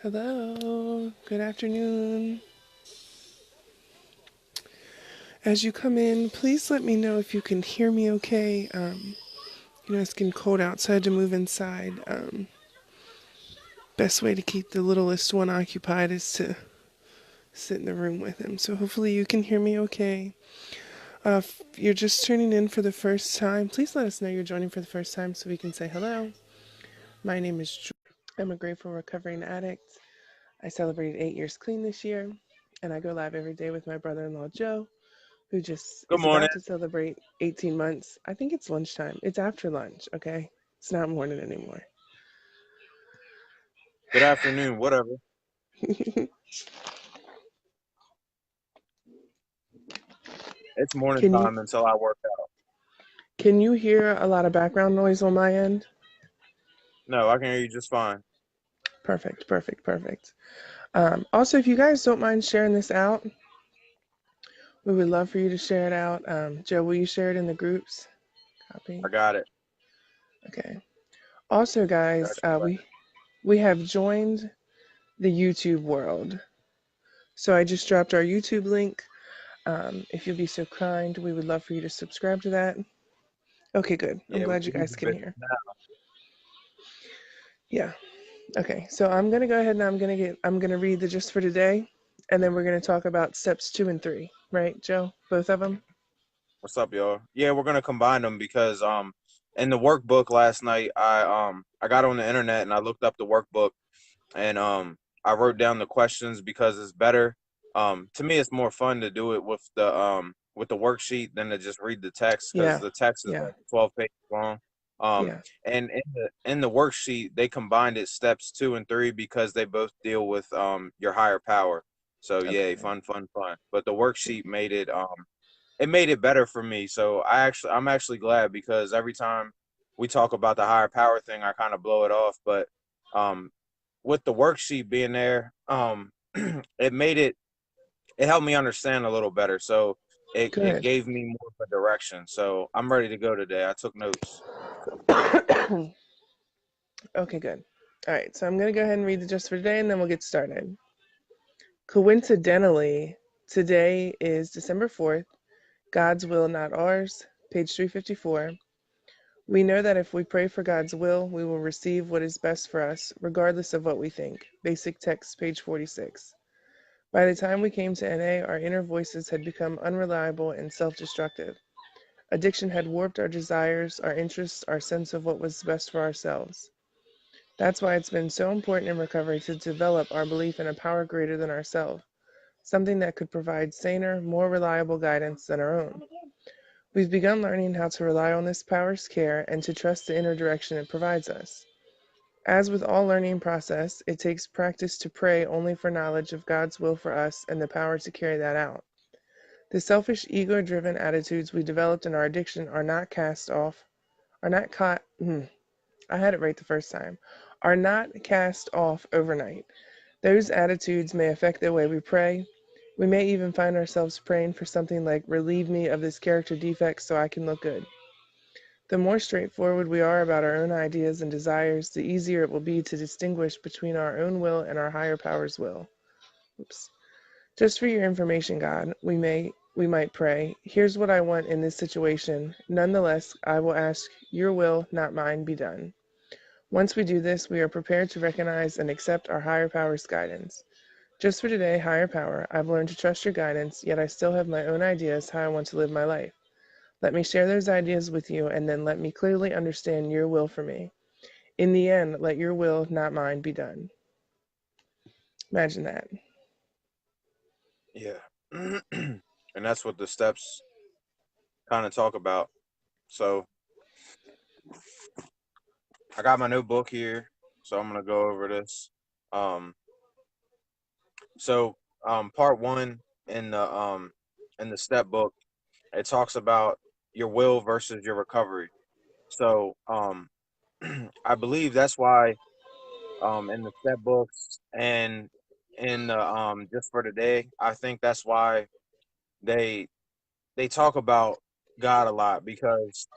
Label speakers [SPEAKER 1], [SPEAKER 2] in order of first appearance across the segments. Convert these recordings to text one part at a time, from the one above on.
[SPEAKER 1] Hello, good afternoon. As you come in, please let me know if you can hear me okay. It's getting cold outside to move inside. Best way to keep the littlest one occupied is to sit in the room with him. So hopefully you can hear me okay. If you're just tuning in for the first time, please let us know you're joining for the first time so we can say hello. My name is Drew. I'm a grateful recovering addict. I celebrated 8 years clean this year, and I go live every day with my brother-in-law Joe, who just
[SPEAKER 2] Good
[SPEAKER 1] is
[SPEAKER 2] morning.
[SPEAKER 1] about to celebrate 18 months. I think it's lunchtime. It's after lunch, okay? It's not morning anymore.
[SPEAKER 2] Good afternoon. Whatever. It's morning
[SPEAKER 1] can you
[SPEAKER 2] time until I work out.
[SPEAKER 1] can you hear a lot of background noise on my end?
[SPEAKER 2] No, I can hear you just fine.
[SPEAKER 1] Perfect, perfect, perfect. Also, if you guys don't mind sharing this out, we would love for you to share it out. Joe, will you share it in the groups? Copy.
[SPEAKER 2] I got it.
[SPEAKER 1] Okay. Also,
[SPEAKER 2] Got
[SPEAKER 1] guys,
[SPEAKER 2] you.
[SPEAKER 1] we have joined the YouTube world. So I just dropped our YouTube link. If you'll be so kind, we would love for you to subscribe to that. Okay, good. I'm
[SPEAKER 2] Yeah, we
[SPEAKER 1] glad you
[SPEAKER 2] can use
[SPEAKER 1] guys
[SPEAKER 2] the
[SPEAKER 1] can
[SPEAKER 2] business
[SPEAKER 1] hear.
[SPEAKER 2] now.
[SPEAKER 1] Yeah. Okay. So I'm gonna go ahead and I'm gonna read the just for today, and then we're gonna talk about steps 2 and 3. Right, Joe? Both of them.
[SPEAKER 2] What's up, y'all? Yeah, we're gonna combine them because in the workbook last night I got on the internet and I looked up the workbook and I wrote down the questions because it's better. To me it's more fun to do it with the worksheet than to just read the text because
[SPEAKER 1] Yeah.
[SPEAKER 2] the text is
[SPEAKER 1] Yeah.
[SPEAKER 2] like 12 pages long. Um
[SPEAKER 1] Yeah.
[SPEAKER 2] and in the worksheet they combined it steps 2 and 3 because they both deal with your higher power. So
[SPEAKER 1] Okay.
[SPEAKER 2] yay,
[SPEAKER 1] Good.
[SPEAKER 2] fun, fun. But the worksheet made it better for me. So I'm actually glad because every time we talk about the higher power thing, I kind of blow it off. But um, with the worksheet being there, it made it helped me understand a little better. So it
[SPEAKER 1] Good.
[SPEAKER 2] gave me more of a direction. So I'm ready to go today. I took notes.
[SPEAKER 1] Okay. Good. All right. So I'm gonna go ahead and read the just for today, and then we'll get started. Coincidentally, today is December 4th. God's will, not ours. Page 354. We know that if we pray for God's will, we will receive what is best for us, regardless of what we think. Basic text, page 46. By the time we came to NA, our inner voices had become unreliable and self destructive. Addiction had warped our desires, our interests, our sense of what was best for ourselves. That's why it's been so important in recovery to develop our belief in a power greater than ourselves, something that could provide saner, more reliable guidance than our own. We've begun learning how to rely on this power's care and to trust the inner direction it provides us. As with all learning process, it takes practice to pray only for knowledge of God's will for us and the power to carry that out. The selfish, ego-driven attitudes we developed in our addiction are not caught, I had it right the first time, are not cast off overnight. Those attitudes may affect the way we pray. We may even find ourselves praying for something like, relieve me of this character defect so I can look good. The more straightforward we are about our own ideas and desires, the easier it will be to distinguish between our own will and our higher power's will. Oops. Just for your information, God, we might pray, here's what I want in this situation. Nonetheless, I will ask, your will, not mine, be done. Once we do this, we are prepared to recognize and accept our higher power's guidance. Just for today, higher power, I've learned to trust your guidance, yet I still have my own ideas how I want to live my life. Let me share those ideas with you, and then let me clearly understand your will for me. In the end, let your will, not mine, be done. Imagine that.
[SPEAKER 2] Yeah, and that's what the steps kind of talk about. So I got my notebook here, so I'm gonna go over this. Um, So, part one in the step book, it talks about your will versus your recovery. So, I believe that's why in the step books and in the just for today, I think that's why they they talk about God a lot because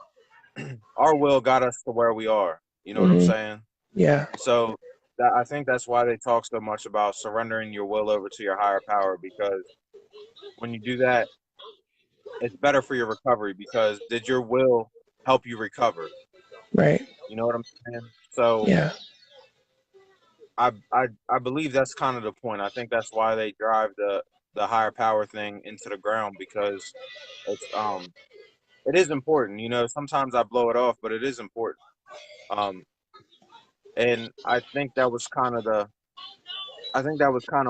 [SPEAKER 2] our will got us to where we are. You know what I'm
[SPEAKER 1] Hmm.
[SPEAKER 2] saying?
[SPEAKER 1] Yeah.
[SPEAKER 2] So I think that's why they talk so much about surrendering your will over to your higher power, because when you do that, it's better for your recovery, because did your will help you recover?
[SPEAKER 1] Right.
[SPEAKER 2] You know what I'm saying? So
[SPEAKER 1] Yeah.
[SPEAKER 2] I believe that's kind of the point. I think that's why they drive the higher power thing into the ground, because it's it is important. You know, sometimes I blow it off, but it is important. Um, and I think that was kind of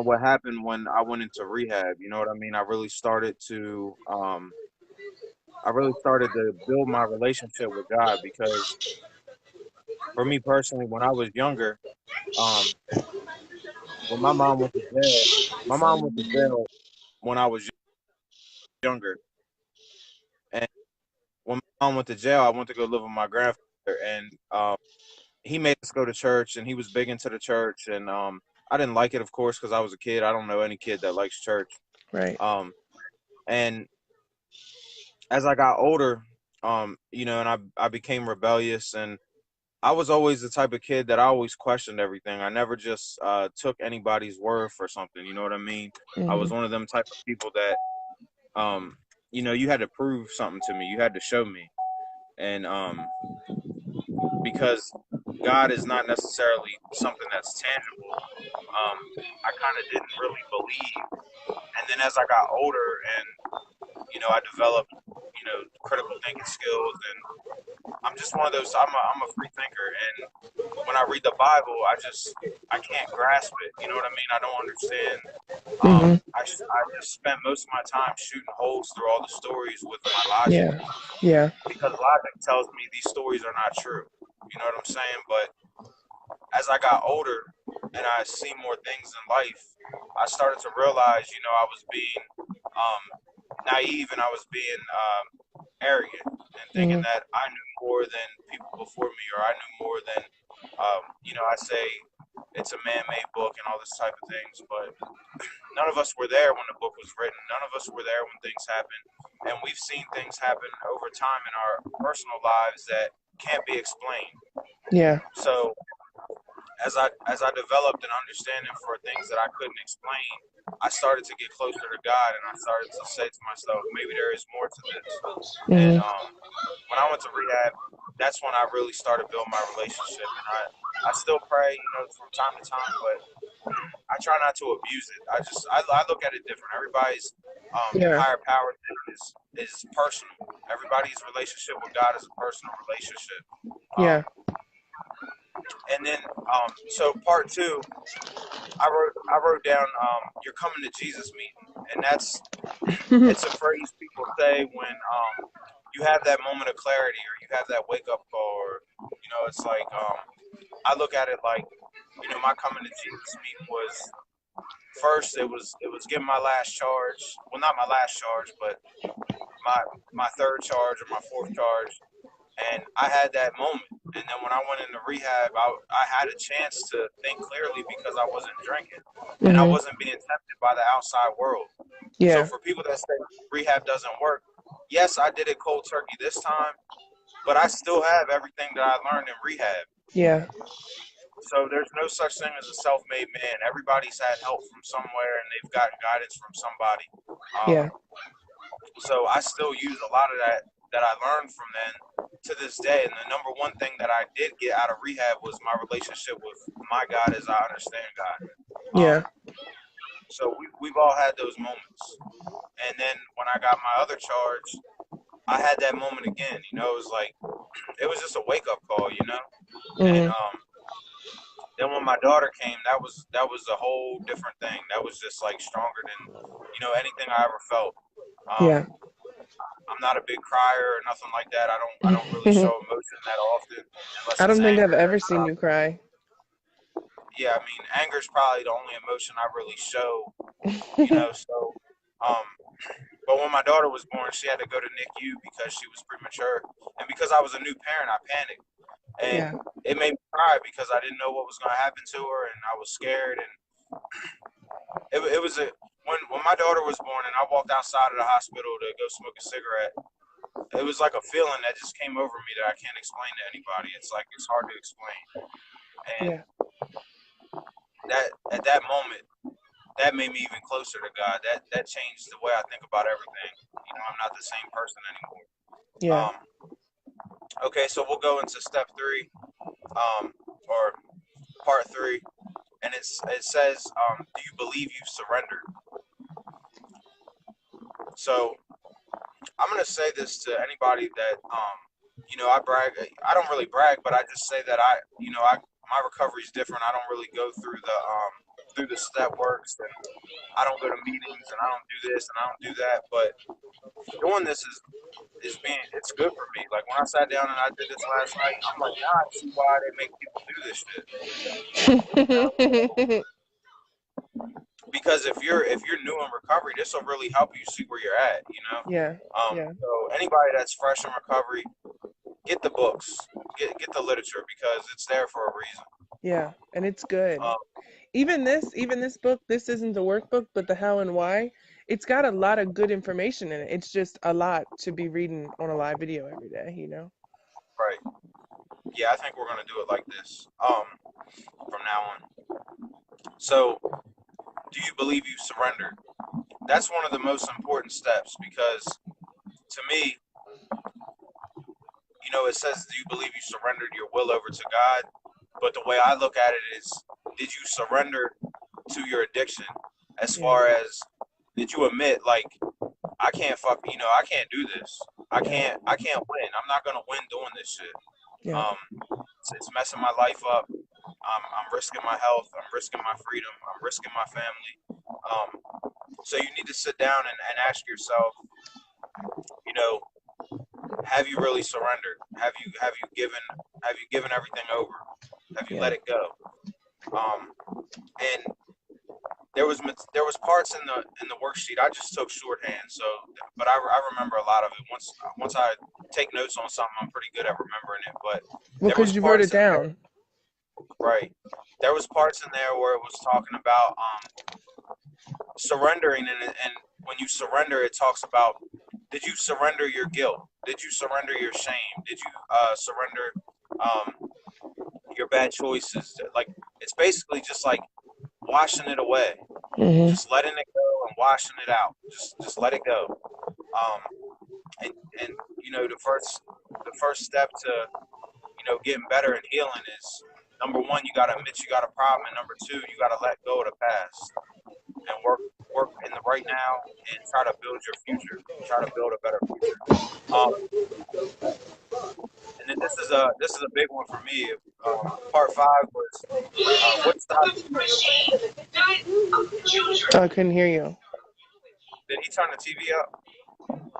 [SPEAKER 2] what happened when I went into rehab. You know what I mean? I really started to build my relationship with God, because for me personally, when I was younger, um, when my mom went to jail, my mom went to jail when I was younger, and when my mom went to jail, I went to go live with my grandfather, and he made us go to church, and he was big into the church, and I didn't like it, of course, because I was a kid. I don't know any kid that likes church.
[SPEAKER 1] Right.
[SPEAKER 2] Um, and as I got older, you know, and I became rebellious, and I was always the type of kid that I always questioned everything. I never just took anybody's word for something. You know what I mean? I
[SPEAKER 1] Hmm.
[SPEAKER 2] was one of them type of people that, um, you know, you had to prove something to me. You had to show me, and because God is not necessarily something that's tangible, I kind of didn't really believe. And then as I got older, and you know, I developed, you know, critical thinking skills, and I'm just one of those. I'm a free thinker, and when I read the Bible, I can't grasp it. You know what I mean? I don't understand.
[SPEAKER 1] Hmm.
[SPEAKER 2] I just spent most of my time shooting holes through all the stories with my logic,
[SPEAKER 1] Yeah. Yeah.
[SPEAKER 2] because logic tells me these stories are not true. You know what I'm saying? But as I got older and I see more things in life, I started to realize, you know, I was being um, naive, and I was being arrogant, and thinking
[SPEAKER 1] Hmm.
[SPEAKER 2] that I knew more than people before me, or I knew more than, you know, I say it's a man-made book and all this type of things, but none of us were there when the book was written. None of us were there when things happened, and we've seen things happen over time in our personal lives that can't be explained.
[SPEAKER 1] Yeah.
[SPEAKER 2] So as I developed an understanding for things that I couldn't explain, I started to get closer to God, and I started to say to myself, maybe there is more to this. And
[SPEAKER 1] Hmm.
[SPEAKER 2] when I went to rehab, that's when I really started building my relationship. And I still pray, you know, from time to time, but I try not to abuse it. I look at it different. Everybody's
[SPEAKER 1] Yeah.
[SPEAKER 2] higher power thing is personal. Everybody's relationship with God is a personal relationship.
[SPEAKER 1] Yeah.
[SPEAKER 2] Um, and then so part two, I wrote down you're coming to Jesus meeting, and it's a phrase people say when you have that moment of clarity, or you have that wake up call, or you know, it's like I look at it like, you know, my coming to Jesus meeting was first, it was getting my last charge. Well, not my last charge, but my my third charge or my fourth charge, and I had that moment. And then when I went into rehab, I had a chance to think clearly, because I wasn't drinking, and I
[SPEAKER 1] Hmm.
[SPEAKER 2] wasn't being tempted by the outside world. So
[SPEAKER 1] Yeah.
[SPEAKER 2] for people that say rehab doesn't work, yes, I did it cold turkey this time, but I still have everything that I learned in rehab.
[SPEAKER 1] Yeah.
[SPEAKER 2] So there's no such thing as a self-made man. Everybody's had help from somewhere, and they've gotten guidance from somebody.
[SPEAKER 1] Yeah.
[SPEAKER 2] So I still use a lot of that I learned from then to this day. And the number one thing that I did get out of rehab was my relationship with my God as I understand God.
[SPEAKER 1] Yeah.
[SPEAKER 2] So we've all had those moments. And then when I got my other charge, I had that moment again. You know, it was like it was just a wake up call. You know, and
[SPEAKER 1] Hmm.
[SPEAKER 2] then when my daughter came, that was a whole different thing. That was just like stronger than, you know, anything I ever felt.
[SPEAKER 1] Yeah.
[SPEAKER 2] I'm not a big crier or nothing like that. I don't really show emotion that often unless
[SPEAKER 1] I
[SPEAKER 2] it's
[SPEAKER 1] don't think I've
[SPEAKER 2] anger.
[SPEAKER 1] ever seen you cry.
[SPEAKER 2] Yeah, I mean, anger is probably the only emotion I really show. You know, so um, but when my daughter was born, she had to go to NICU because she was premature, and because I was a new parent, I panicked, and
[SPEAKER 1] Yeah.
[SPEAKER 2] it made me cry because I didn't know what was going to happen to her, and I was scared, and it was a when my daughter was born, and I walked outside of the hospital to go smoke a cigarette. It was like a feeling that just came over me that I can't explain to anybody. It's like it's hard to explain. And
[SPEAKER 1] Yeah.
[SPEAKER 2] that at that moment, that made me even closer to God. That changed the way I think about everything. You know, I'm not the same person anymore.
[SPEAKER 1] Yeah.
[SPEAKER 2] Okay, so we'll go into step 3, or part 3, and it says, do you believe you've surrendered? So I'm gonna say this to anybody that you know, I brag. I don't really brag, but I just say that my recovery is different. I don't really go through the step works, and I don't go to meetings, and I don't do this, and I don't do that. But doing this it's good for me. Like when I sat down and I did this last night, I'm like, now I see why they make people do this shit. You know? Because if you're new in recovery, this will really help you see where you're at. You know.
[SPEAKER 1] Yeah. Yeah.
[SPEAKER 2] So anybody that's fresh in recovery, get the books, get the literature because it's there for a reason.
[SPEAKER 1] Yeah. And it's good.
[SPEAKER 2] Um,
[SPEAKER 1] Even this book, this isn't the workbook, but the how and why, it's got a lot of good information in it. It's just a lot to be reading on a live video every day, you know?
[SPEAKER 2] right. Yeah, I think we're gonna do it like this. From now on. So, do you believe you surrendered? That's one of the most important steps because to me, you know, it says, do you believe you surrendered your will over to God? But the way I look at it is, did you surrender to your addiction? As
[SPEAKER 1] Yeah.
[SPEAKER 2] far as, did you admit, like, I can't I can't do this.
[SPEAKER 1] Yeah.
[SPEAKER 2] I can't win. I'm not gonna win doing this shit.
[SPEAKER 1] Yeah.
[SPEAKER 2] Um, it's messing my life up. I'm risking my health. I'm risking my freedom. I'm risking my family. So you need to sit down and ask yourself, you know, have you really surrendered? Have you given everything over? Have you
[SPEAKER 1] Yeah.
[SPEAKER 2] let it go? And there was parts in the worksheet. I just took shorthand, so but I remember a lot of it. Once I take notes on something, I'm pretty good at remembering it. But
[SPEAKER 1] Well,
[SPEAKER 2] there was
[SPEAKER 1] because you wrote it
[SPEAKER 2] parts in there,
[SPEAKER 1] down.
[SPEAKER 2] right? There was parts in there where it was talking about surrendering, and when you surrender, it talks about, did you surrender your guilt? Did you surrender your shame? Did you surrender your bad choices? Like it's basically just like washing it away,
[SPEAKER 1] Hmm.
[SPEAKER 2] just letting it go and washing it out. Just let it go. Um, and you know the first step to getting better and healing is, number one, you got to admit you got a problem, and number two, you got to let go of the past and work in the right now and try to build your future. Try to build a better future. Um, and then this is a big one for me. Part 5 was what stops you.
[SPEAKER 1] I couldn't hear you.
[SPEAKER 2] Did he turn the TV up?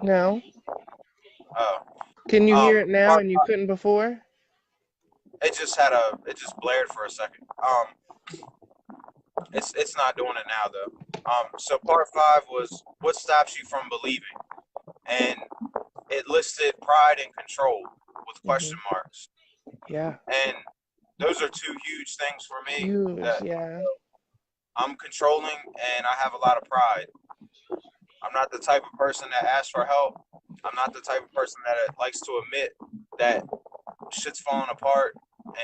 [SPEAKER 1] No.
[SPEAKER 2] Oh,
[SPEAKER 1] Can you hear it now
[SPEAKER 2] part
[SPEAKER 1] and you
[SPEAKER 2] 5,
[SPEAKER 1] couldn't before?
[SPEAKER 2] it just blared for a second. It's not doing it now though. So part 5 was what stops you from believing, and it listed pride and control with
[SPEAKER 1] Hmm.
[SPEAKER 2] question marks,
[SPEAKER 1] Yeah.
[SPEAKER 2] and those are two huge things for me.
[SPEAKER 1] Huge.
[SPEAKER 2] That
[SPEAKER 1] Yeah.
[SPEAKER 2] I'm controlling and I have a lot of pride. I'm not the type of person that asks for help. I'm not the type of person that likes to admit that shit's falling apart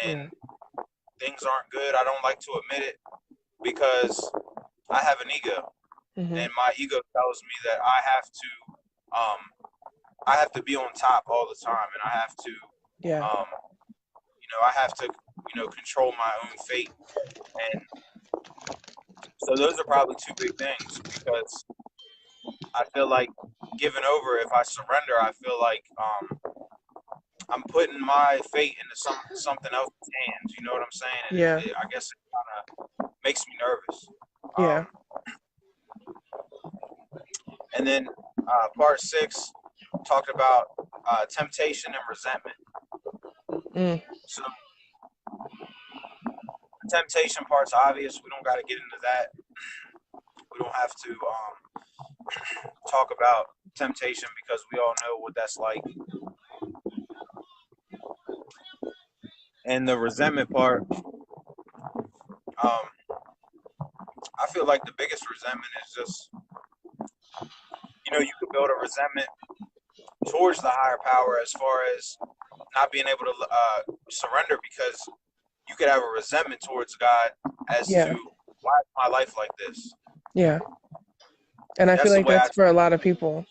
[SPEAKER 2] and
[SPEAKER 1] Yeah.
[SPEAKER 2] things aren't good. I don't like to admit it because I have an ego,
[SPEAKER 1] Hmm.
[SPEAKER 2] and my ego tells me that I have to be on top all the time, and I have to,
[SPEAKER 1] Yeah.
[SPEAKER 2] um, I have to, control my own fate. And so those are probably two big things because I feel like giving over. If I surrender, I feel like I'm putting my fate into something else's hands. You know what I'm saying? And
[SPEAKER 1] Yeah.
[SPEAKER 2] I guess it kind of makes me nervous.
[SPEAKER 1] Yeah.
[SPEAKER 2] And then part 6 talked about temptation and resentment.
[SPEAKER 1] Mm.
[SPEAKER 2] So the temptation part's obvious. We don't got to get into that. We don't have to talk about temptation because we all know what that's like. And the resentment part, I feel like the biggest resentment is just, you could build a resentment towards the higher power as far as not being able to surrender because you could have a resentment towards God as
[SPEAKER 1] Yeah.
[SPEAKER 2] to why is my life like this.
[SPEAKER 1] Yeah. And I feel
[SPEAKER 2] That's the
[SPEAKER 1] like
[SPEAKER 2] way I.
[SPEAKER 1] that's for a lot of people.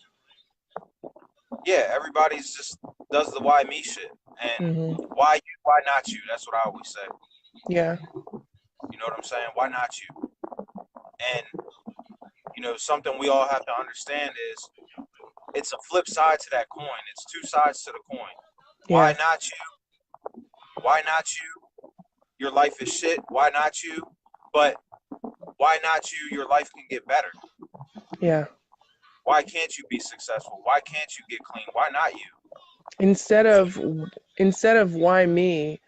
[SPEAKER 2] Yeah, everybody's just does the why me shit, and
[SPEAKER 1] Hmm.
[SPEAKER 2] why you, why not you? That's what I always say.
[SPEAKER 1] Yeah.
[SPEAKER 2] You know what I'm saying? Why not you? And something we all have to understand is it's a flip side to that coin. It's two sides to the coin. Why
[SPEAKER 1] Yeah.
[SPEAKER 2] not you? Why not you? Your life is shit. Why not you? But why not you? Your life can get better.
[SPEAKER 1] Yeah.
[SPEAKER 2] Why can't you be successful? Why can't you get clean? Why not you?
[SPEAKER 1] Instead of instead of why me,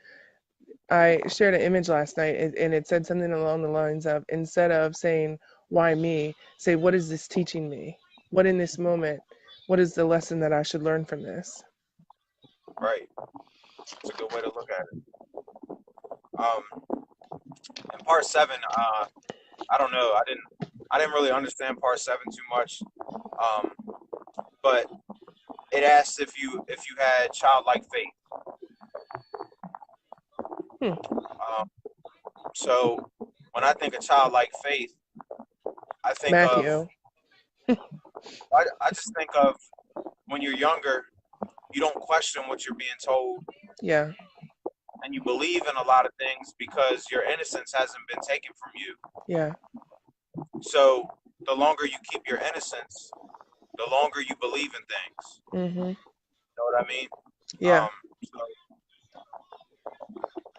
[SPEAKER 1] I shared an image last night and it said something along the lines of, instead of saying why me, say what is this teaching me? What in this moment? What is the lesson that I should learn from this?
[SPEAKER 2] Right. It's a good way to look at it. In part seven, I don't know. I didn't really understand part seven too much. Um, but it asks if you had childlike faith.
[SPEAKER 1] Hmm.
[SPEAKER 2] So when I think of childlike faith, I think of
[SPEAKER 1] Matthew.
[SPEAKER 2] I just think of when you're younger, you don't question what you're being told,
[SPEAKER 1] Yeah.
[SPEAKER 2] and you believe in a lot of things because your innocence hasn't been taken from you.
[SPEAKER 1] Yeah.
[SPEAKER 2] So the longer you keep your innocence, the longer you believe in things.
[SPEAKER 1] Mhm.
[SPEAKER 2] You know what I mean?
[SPEAKER 1] Yeah.
[SPEAKER 2] So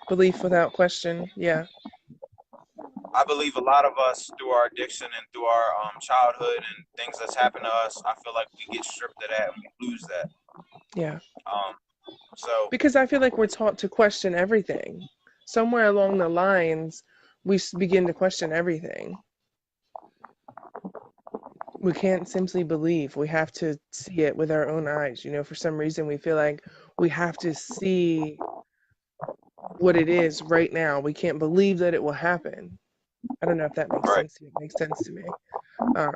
[SPEAKER 1] Belief without question. Yeah.
[SPEAKER 2] I believe a lot of us, through our addiction and through our childhood and things that's happened to us, I feel like we get stripped of that and we lose that.
[SPEAKER 1] Yeah.
[SPEAKER 2] Um, so
[SPEAKER 1] Because I feel like we're taught to question everything. Somewhere along the lines, we begin to question everything. We can't simply believe. We have to see it with our own eyes. For some reason, we feel like we have to see what it is right now. We can't believe that it will happen. I don't know if that makes
[SPEAKER 2] right,
[SPEAKER 1] sense to you. It makes sense to me. Um,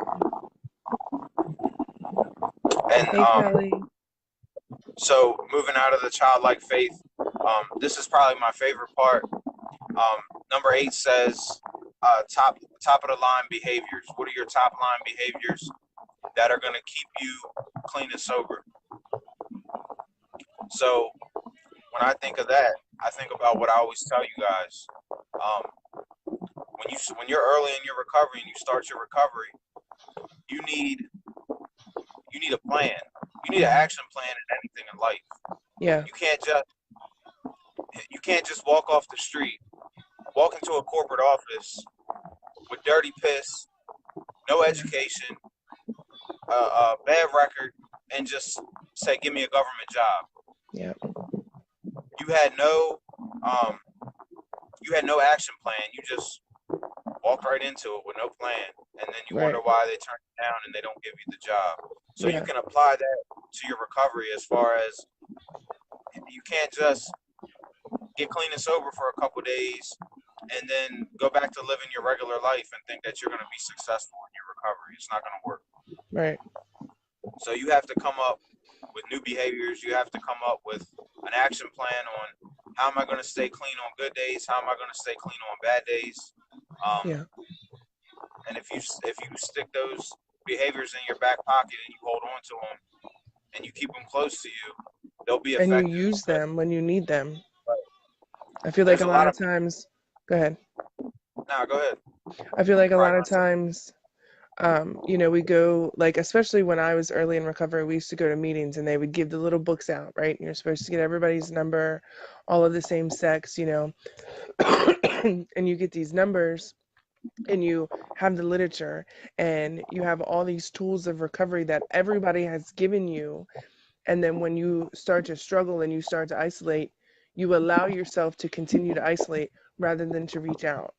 [SPEAKER 2] and
[SPEAKER 1] hey, Kelly.
[SPEAKER 2] so moving out of the childlike faith, this is probably my favorite part. Number 8 says, top of the line behaviors. What are your top line behaviors that are going to keep you clean and sober? So when I think of that, I think about what I always tell you guys. When you're early in your recovery and you start your recovery, you need a plan. You need an action plan in anything in life.
[SPEAKER 1] Yeah.
[SPEAKER 2] You can't just walk off the street, walk into a corporate office with dirty piss, no
[SPEAKER 1] Yeah.
[SPEAKER 2] education, a bad record, and just say, "Give me a government job."
[SPEAKER 1] Yeah.
[SPEAKER 2] You had no um, you had no action plan. You just walked right into it with no plan, and then you wonder
[SPEAKER 1] Right.
[SPEAKER 2] why they turn you down and they don't give you the job. So you
[SPEAKER 1] Yeah.
[SPEAKER 2] can apply that to your recovery as far as you can't just get clean and sober for a couple days and then go back to living your regular life and think that you're going to be successful in your recovery. It's not going to work.
[SPEAKER 1] Right.
[SPEAKER 2] So you have to come up with new behaviors. You have to come up with an action plan on how am I going to stay clean on good days? How am I going to stay clean on bad days?
[SPEAKER 1] Yeah.
[SPEAKER 2] And if you stick those behaviors in your back pocket and you hold on to them and you keep them close to you, they'll be
[SPEAKER 1] And you
[SPEAKER 2] effective.
[SPEAKER 1] use them when you need them. I feel like
[SPEAKER 2] There's
[SPEAKER 1] a
[SPEAKER 2] a
[SPEAKER 1] lot
[SPEAKER 2] lot
[SPEAKER 1] of
[SPEAKER 2] of
[SPEAKER 1] times, go ahead.
[SPEAKER 2] now. Go ahead.
[SPEAKER 1] I feel like a
[SPEAKER 2] Right,
[SPEAKER 1] lot of times, we go, like, especially when I was early in recovery, we used to go to meetings and they would give the little books out, right? And you're supposed to get everybody's number, all of the same sex, and you get these numbers and you have the literature and you have all these tools of recovery that everybody has given you. And then when you start to struggle and you start to isolate, you allow yourself to continue to isolate rather than to reach out,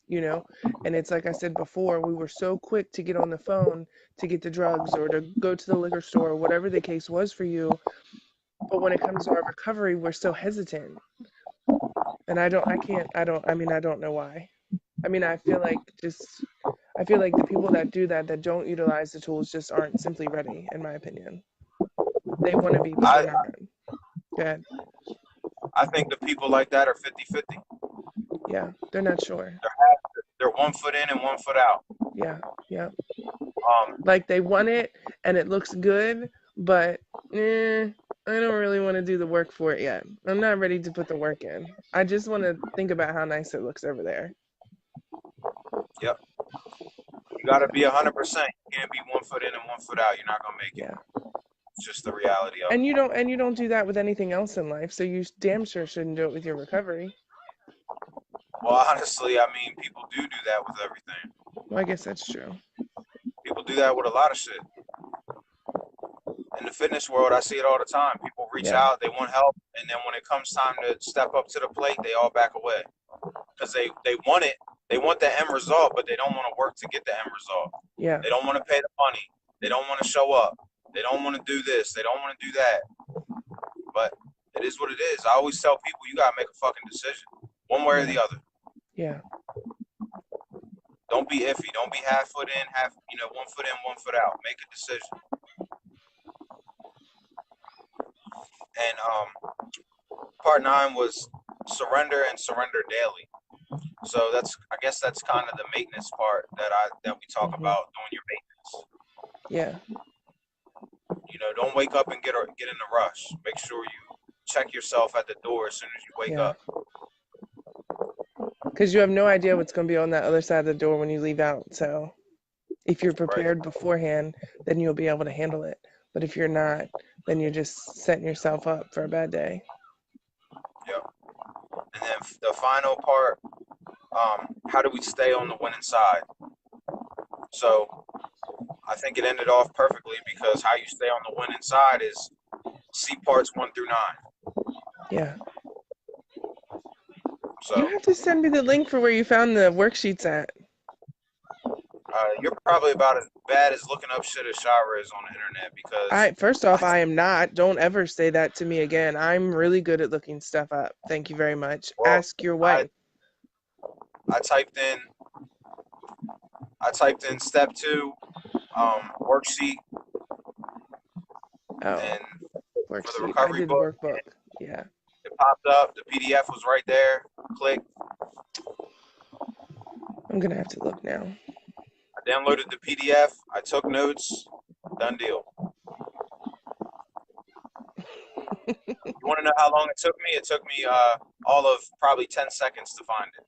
[SPEAKER 1] you know? And it's like I said before, we were so quick to get on the phone to get the drugs or to go to the liquor store, whatever the case was for you. But when it comes to our recovery, we're so hesitant. And I don't know why. I feel like the people that do that, that don't utilize the tools, just aren't simply ready, in my opinion. They want to be, but they're
[SPEAKER 2] I
[SPEAKER 1] not. Good.
[SPEAKER 2] I think the people like that are 50-50.
[SPEAKER 1] Yeah, they're not sure.
[SPEAKER 2] 1 foot in and 1 foot out.
[SPEAKER 1] Yeah.
[SPEAKER 2] Um,
[SPEAKER 1] Like they want it and it looks good, but I don't really want to do the work for it yet. I'm not ready to put the work in. I just want to think about how nice it looks over there.
[SPEAKER 2] yep. You got to be 100%. You can't be 1 foot in and 1 foot out. You're not gonna make it.
[SPEAKER 1] Yeah.
[SPEAKER 2] It's just the reality of
[SPEAKER 1] And
[SPEAKER 2] it.
[SPEAKER 1] you don't do that with anything else in life, so you damn sure shouldn't do it with your recovery.
[SPEAKER 2] Well, honestly, I mean, people do that with everything.
[SPEAKER 1] Well, I guess that's true.
[SPEAKER 2] People do that with a lot of shit. In the fitness world, I see it all the time. People reach
[SPEAKER 1] Yeah.
[SPEAKER 2] out, they want help, and then when it comes time to step up to the plate, they all back away because they want it. They want the end result, but they don't want to work to get the end result.
[SPEAKER 1] Yeah.
[SPEAKER 2] They don't want to pay the money. They don't want to show up. They don't want to do this. They don't want to do that. But it is what it is. I always tell people you gotta make a fucking decision, one way or the other.
[SPEAKER 1] Yeah.
[SPEAKER 2] Don't be iffy. Don't be half foot in, 1 foot in, 1 foot out. Make a decision. And part 9 was surrender and surrender daily. So I guess that's kind of the maintenance part that we talk about, doing your maintenance.
[SPEAKER 1] Yeah.
[SPEAKER 2] Don't wake up and get in a rush. Make sure you check yourself at the door as soon as you wake up.
[SPEAKER 1] Because you have no idea what's going to be on that other side of the door when you leave out. So if you're prepared beforehand, then you'll be able to handle it. But if you're not, then you're just setting yourself up for a bad day.
[SPEAKER 2] Yep. And then the final part, how do we stay on the winning side? So I think it ended off perfectly because how you stay on the winning side is see parts 1 through 9.
[SPEAKER 1] Yeah.
[SPEAKER 2] So
[SPEAKER 1] you have to send me the link for where you found the worksheets at.
[SPEAKER 2] You're probably about as bad as looking up shit as Shara is on the internet because
[SPEAKER 1] first off, I am not. Don't ever say that to me again. I'm really good at looking stuff up. Thank you very much. Well, ask your wife.
[SPEAKER 2] I typed in step 2, worksheet.
[SPEAKER 1] And
[SPEAKER 2] worksheet. For the recovery book.
[SPEAKER 1] Workbook. Yeah.
[SPEAKER 2] It popped up. The PDF was right there. Click.
[SPEAKER 1] I'm gonna have to look now.
[SPEAKER 2] I downloaded the PDF. I took notes. Done deal. You want to know how long it took me? It took me all of probably 10 seconds to find it.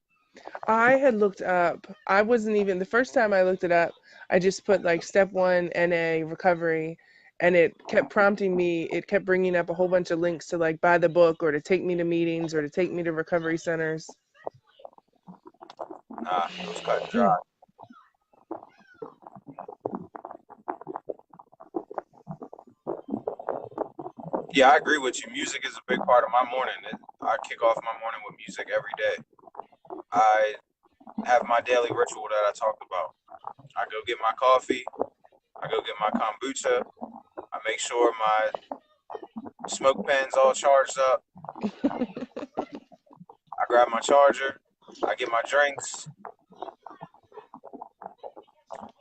[SPEAKER 1] I had looked up. I wasn't even the first time I looked it up. I just put like step 1 NA recovery, and it kept prompting me. It kept bringing up a whole bunch of links to like buy the book or to take me to meetings or to take me to recovery centers.
[SPEAKER 2] Nah, it was cut and dry. Yeah, I agree with you. Music is a big part of my morning. I kick off my morning with music every day. I have my daily ritual that I talked about. I go get my coffee. I go get my kombucha. I make sure my smoke pen's all charged up. I grab my charger. I get my drinks.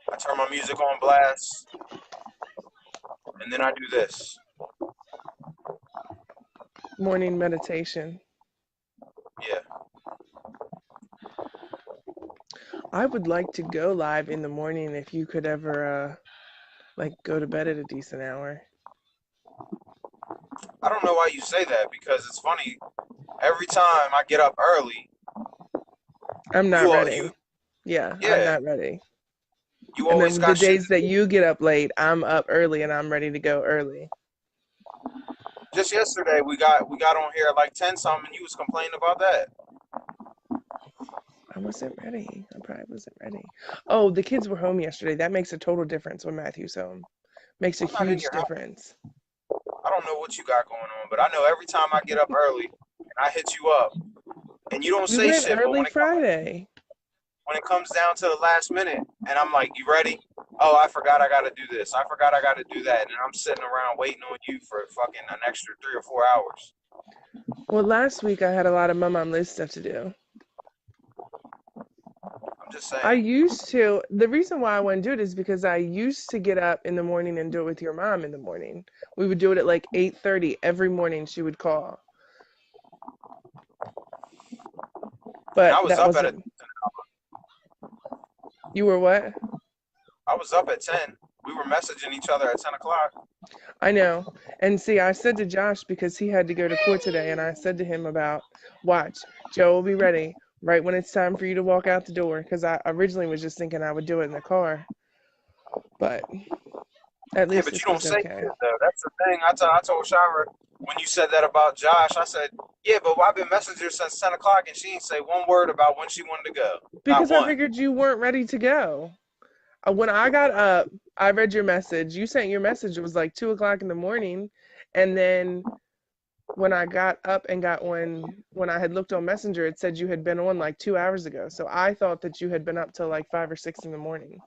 [SPEAKER 2] I turn my music on blast. And then I do this.
[SPEAKER 1] Morning meditation.
[SPEAKER 2] Yeah.
[SPEAKER 1] I would like to go live in the morning if you could ever go to bed at a decent hour.
[SPEAKER 2] I don't know why you say that because it's funny. Every time I get up early,
[SPEAKER 1] I'm not ready. Yeah, I'm not ready.
[SPEAKER 2] You always
[SPEAKER 1] and then the days that you get up late, I'm up early and I'm ready to go early.
[SPEAKER 2] Just yesterday, we got on here at like 10 something, and you was complaining about that.
[SPEAKER 1] I wasn't ready. I probably wasn't ready. Oh, the kids were home yesterday. That makes a total difference when Matthew's home. Makes a huge difference.
[SPEAKER 2] I don't know what you got going on, but I know every time I get up early and I hit you up, and you don't say shit.
[SPEAKER 1] Early Friday.
[SPEAKER 2] When it comes down to the last minute, and I'm like, "You ready?" Oh, I forgot I got to do this. I forgot I got to do that, and I'm sitting around waiting on you for fucking an extra 3 or 4 hours.
[SPEAKER 1] Well, last week I had a lot of Mom Liz stuff to do.
[SPEAKER 2] I'm just saying.
[SPEAKER 1] I used to. The reason why I want to do it is because I used to get up in the morning and do it with your mom in the morning. We would do it at like 8:30 every morning. She would call. But
[SPEAKER 2] I was
[SPEAKER 1] that
[SPEAKER 2] up
[SPEAKER 1] wasn't.
[SPEAKER 2] at
[SPEAKER 1] You were what?
[SPEAKER 2] I was up at 10. We were messaging each other at 10 o'clock.
[SPEAKER 1] I know. And see, I said to Josh, because he had to go to court today, and I said to him about, watch, Joe will be ready right when it's time for you to walk out the door. Because I originally was just thinking I would do it in the car, but at
[SPEAKER 2] Yeah,
[SPEAKER 1] least
[SPEAKER 2] but you
[SPEAKER 1] this
[SPEAKER 2] don't
[SPEAKER 1] was
[SPEAKER 2] say
[SPEAKER 1] okay.
[SPEAKER 2] shit, though. That's the thing. I told Shira when you said that about Josh, I said, yeah, but I've been messaging her since 10 o'clock and she didn't say one word about when she wanted to go. Not
[SPEAKER 1] Because I
[SPEAKER 2] one.
[SPEAKER 1] figured you weren't ready to go. When I got up, I read your message. You sent your message. It was like 2 o'clock in the morning, and then when I got up and got on, when I had looked on Messenger, it said you had been on like 2 hours ago. So I thought that you had been up till like 5 or 6 in the morning.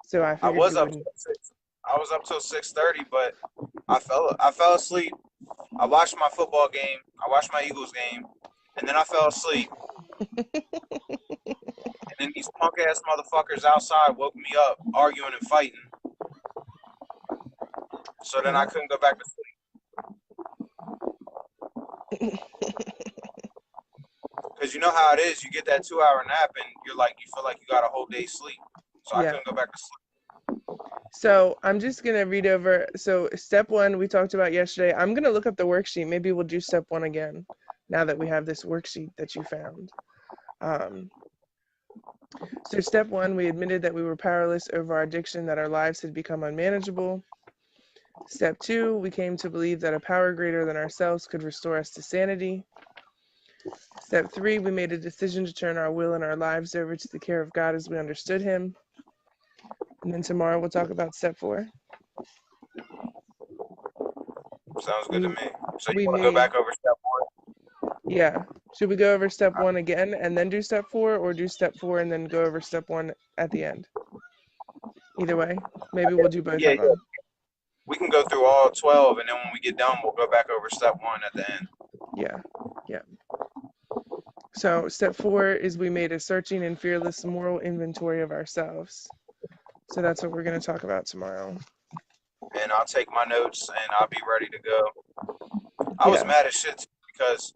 [SPEAKER 1] So I
[SPEAKER 2] I
[SPEAKER 1] figured
[SPEAKER 2] was
[SPEAKER 1] you
[SPEAKER 2] up
[SPEAKER 1] wouldn't.
[SPEAKER 2] till 6. I was up till 6:30, but I fell asleep. I watched my football game. I watched my Eagles game, and then I fell asleep. And then these punk ass motherfuckers outside woke me up, arguing and fighting. So then I
[SPEAKER 1] Well,
[SPEAKER 2] couldn't go back to sleep. Because you know how it is. You get that 2 hour nap, and you feel like you got a whole day's sleep. So I
[SPEAKER 1] yeah.
[SPEAKER 2] couldn't go back to sleep.
[SPEAKER 1] So I'm just gonna read over. So step one we talked about yesterday. I'm gonna look up the worksheet. Maybe we'll do step one again, now that we have this worksheet that you found. Um, so step one, we admitted that we were powerless over our addiction, that our lives had become unmanageable. Step two, we came to believe that a power greater than ourselves could restore us to sanity. Step three, we made a decision to turn our will and our lives over to the care of God as we understood Him. And then tomorrow we'll talk about step four.
[SPEAKER 2] Sounds good to
[SPEAKER 1] We
[SPEAKER 2] me. So you
[SPEAKER 1] we
[SPEAKER 2] want to go
[SPEAKER 1] made
[SPEAKER 2] back over step one?
[SPEAKER 1] Yeah. Should we go over step one again and then do step four, or do step four and then go over step one at the end? Either way, maybe we'll do both
[SPEAKER 2] Yeah,
[SPEAKER 1] of
[SPEAKER 2] yeah.
[SPEAKER 1] them.
[SPEAKER 2] We can go through all 12, and then when we get done, we'll go back over step one at the end.
[SPEAKER 1] Yeah. Yeah. So step four is we made a searching and fearless moral inventory of ourselves. So that's what we're going to talk about tomorrow.
[SPEAKER 2] And I'll take my notes, and I'll be ready to go. I was
[SPEAKER 1] Yeah.
[SPEAKER 2] mad as shit because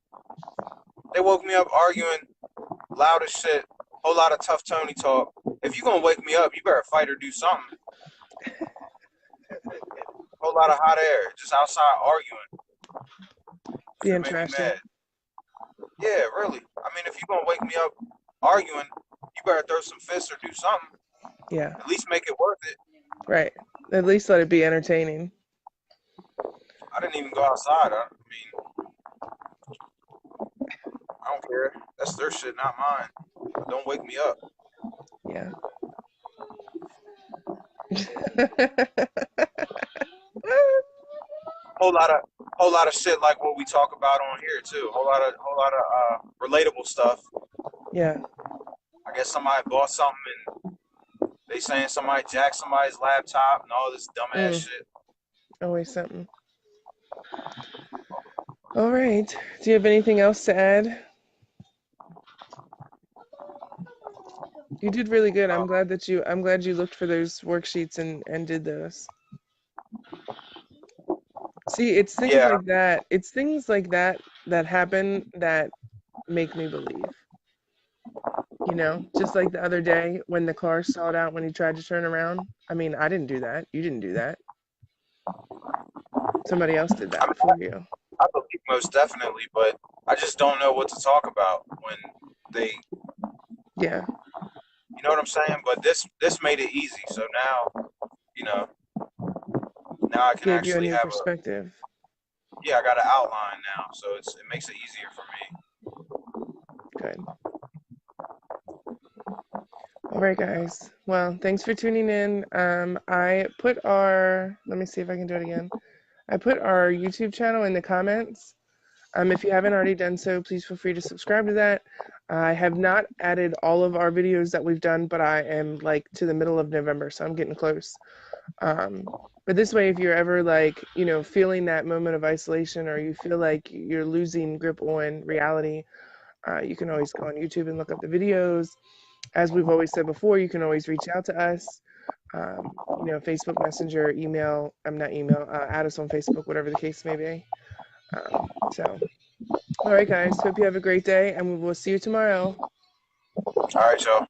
[SPEAKER 2] they woke me up arguing loud as shit. Whole lot of tough Tony talk. If you gonna wake me up, you better fight or do something. Whole lot of hot air, just outside arguing. Shit
[SPEAKER 1] Being
[SPEAKER 2] made me
[SPEAKER 1] trashy.
[SPEAKER 2] mad. Yeah, really. I mean, if you gonna wake me up arguing, you better throw some fists or do something.
[SPEAKER 1] Yeah.
[SPEAKER 2] At least make it worth it.
[SPEAKER 1] Right. At least let it be entertaining.
[SPEAKER 2] I didn't even go outside. I mean, I don't care. That's their shit, not mine. Don't wake me up.
[SPEAKER 1] Yeah.
[SPEAKER 2] Whole lot of shit like what we talk about on here too. Whole lot of relatable stuff.
[SPEAKER 1] Yeah.
[SPEAKER 2] I guess somebody bought something and they saying somebody jacked somebody's laptop and all this dumbass
[SPEAKER 1] Mm.
[SPEAKER 2] shit.
[SPEAKER 1] Always something. All right. Do you have anything else to add? You did really good.
[SPEAKER 2] Uh,
[SPEAKER 1] I'm glad you looked for those worksheets and did those. See, it's things
[SPEAKER 2] yeah,
[SPEAKER 1] like that. It's things like that that happen that make me believe. Just like the other day when the car stalled out when he tried to turn around. I mean, I didn't do that. You didn't do that. Somebody else did
[SPEAKER 2] I
[SPEAKER 1] that
[SPEAKER 2] mean,
[SPEAKER 1] before you.
[SPEAKER 2] I believe most definitely, but I just don't know what to talk about when they,
[SPEAKER 1] Yeah,
[SPEAKER 2] you know what I'm saying. But this made it easy. So now, you know, now I can
[SPEAKER 1] gave you a
[SPEAKER 2] actually
[SPEAKER 1] new
[SPEAKER 2] have
[SPEAKER 1] perspective.
[SPEAKER 2] I got an outline now, so it makes it easier for me.
[SPEAKER 1] Good. All right, guys. Well, thanks for tuning in. Let me see if I can do it again. I put our YouTube channel in the comments. If you haven't already done so, please feel free to subscribe to that. I have not added all of our videos that we've done, but I am like to the middle of November, so I'm getting close. But this way, if you're ever like, feeling that moment of isolation, or you feel like you're losing grip on reality, you can always go on YouTube and look up the videos. As we've always said before, you can always reach out to us. Facebook Messenger, email, I'm not email, add us on Facebook, whatever the case may be. So, all right, guys, hope you have a great day, and we will see you tomorrow.
[SPEAKER 2] All right, y'all.